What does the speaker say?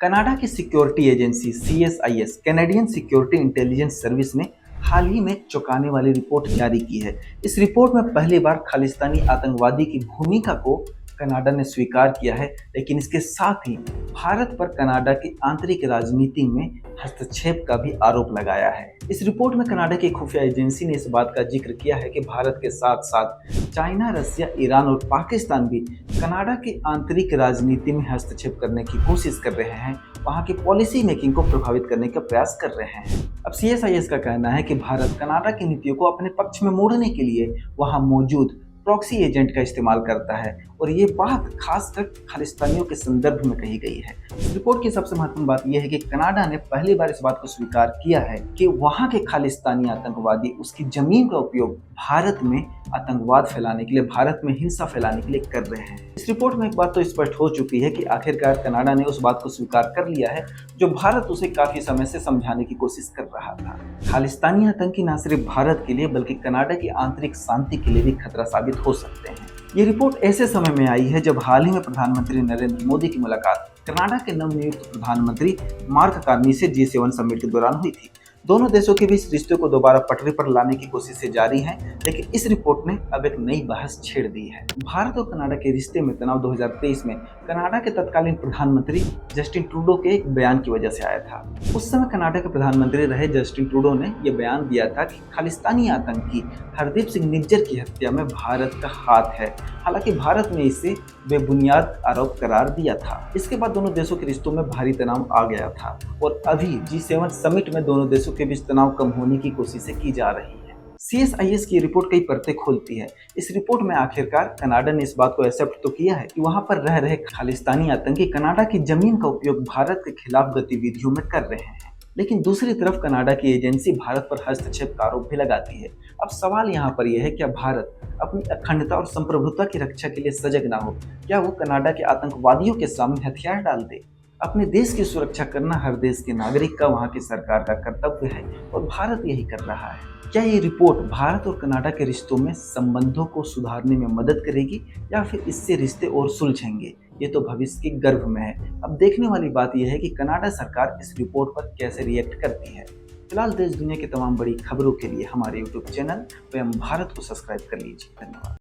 Canada की security agency CSIS Canadian security intelligence service ने हाल ही में चौंकाने वाली रिपोर्ट जारी की है। इस रिपोर्ट में पहली बार खालिस्तानी आतंकवादी की भूमिका को कनाडा ने स्वीकार किया है, लेकिन इसके साथ ही भारत पर कनाडा की आंतरिक राजनीति में हस्तक्षेप का भी आरोप लगाया है। इस रिपोर्ट में कनाडा की खुफिया एजेंसी ने इस बात का जिक्र किया है कि भारत के साथ साथ चाइना, रसिया, ईरान और पाकिस्तान भी कनाडा की आंतरिक राजनीति में हस्तक्षेप करने की कोशिश कर रहे हैं, वहां की पॉलिसी मेकिंग को प्रभावित करने का प्रयास कर रहे हैं। अब CSIS का कहना है कि भारत कनाडा की नीतियों को अपने पक्ष में मोड़ने के लिए वहां मौजूद प्रॉक्सी एजेंट का इस्तेमाल करता है और ये बात खासकर खालिस्तानियों के संदर्भ में कही गई है। इस रिपोर्ट की सबसे महत्वपूर्ण बात यह है कि कनाडा ने पहली बार इस बात को स्वीकार किया है कि वहां के खालिस्तानी आतंकवादी उसकी जमीन का उपयोग भारत में आतंकवाद फैलाने के लिए, भारत में हिंसा फैलाने के लिए कर रहे हैं। इस रिपोर्ट में एक बात तो स्पष्ट हो चुकी है कि आखिरकार कनाडा ने उस बात को स्वीकार कर लिया है जो भारत उसे काफी समय से समझाने की कोशिश कर रहा था। खालिस्तानी आतंकी न सिर्फ भारत के लिए बल्कि कनाडा की आंतरिक शांति के लिए भी खतरा साबित हो सकते हैं। ये रिपोर्ट ऐसे समय में आई है जब हाल ही में प्रधानमंत्री नरेंद्र मोदी की मुलाकात कनाडा के नवनियुक्त प्रधानमंत्री मार्क कार्नी से G7 समिट के दौरान हुई थी। दोनों देशों के बीच रिश्तों को दोबारा पटरी पर लाने की कोशिशें जारी हैं, लेकिन इस रिपोर्ट ने अब एक नई बहस छेड़ दी है। भारत और कनाडा के रिश्ते में तनाव 2023 में कनाडा के तत्कालीन प्रधानमंत्री जस्टिन ट्रूडो के एक बयान की वजह से आया था। उस समय कनाडा के प्रधानमंत्री रहे जस्टिन ट्रूडो ने यह बयान दिया था कि खालिस्तानी आतंकी हरदीप सिंह निज्जर की हत्या में भारत का हाथ है। हालांकि भारत ने इसे बेबुनियाद आरोप करार दिया था। इसके बाद दोनों देशों के रिश्तों में भारी तनाव आ गया था और अभी G7 समिट में दोनों देशों के बीच तनाव कम होने की कोशिशें की जा रही है। CSIS की रिपोर्ट कई परतें खोलती है। इस रिपोर्ट में आखिरकार कनाडा ने इस बात को एक्सेप्ट तो किया है कि वहां पर रह रहे खालिस्तानी आतंकी कनाडा की जमीन का उपयोग भारत के खिलाफ गतिविधियों में कर रहे हैं, लेकिन दूसरी तरफ कनाडा की एजेंसी भारत पर हस्तक्षेप का आरोप भी लगाती है। अब सवाल यहाँ पर यह है, क्या भारत अपनी अखंडता और संप्रभुता की रक्षा के लिए सजग ना हो? क्या वो कनाडा के आतंकवादियों के सामने हथियार डाल दे? अपने देश की सुरक्षा करना हर देश के नागरिक का, वहां की सरकार का कर्तव्य है और भारत यही कर रहा है। क्या ये रिपोर्ट भारत और कनाडा के रिश्तों में संबंधों को सुधारने में मदद करेगी या फिर इससे रिश्ते और सुलझेंगे? ये तो भविष्य के गर्भ में है। अब देखने वाली बात यह है कि कनाडा सरकार इस रिपोर्ट पर कैसे रिएक्ट करती है। फिलहाल देश दुनिया की तमाम बड़ी खबरों के लिए हमारे YouTube चैनल PM भारत को सब्सक्राइब कर लीजिए। धन्यवाद।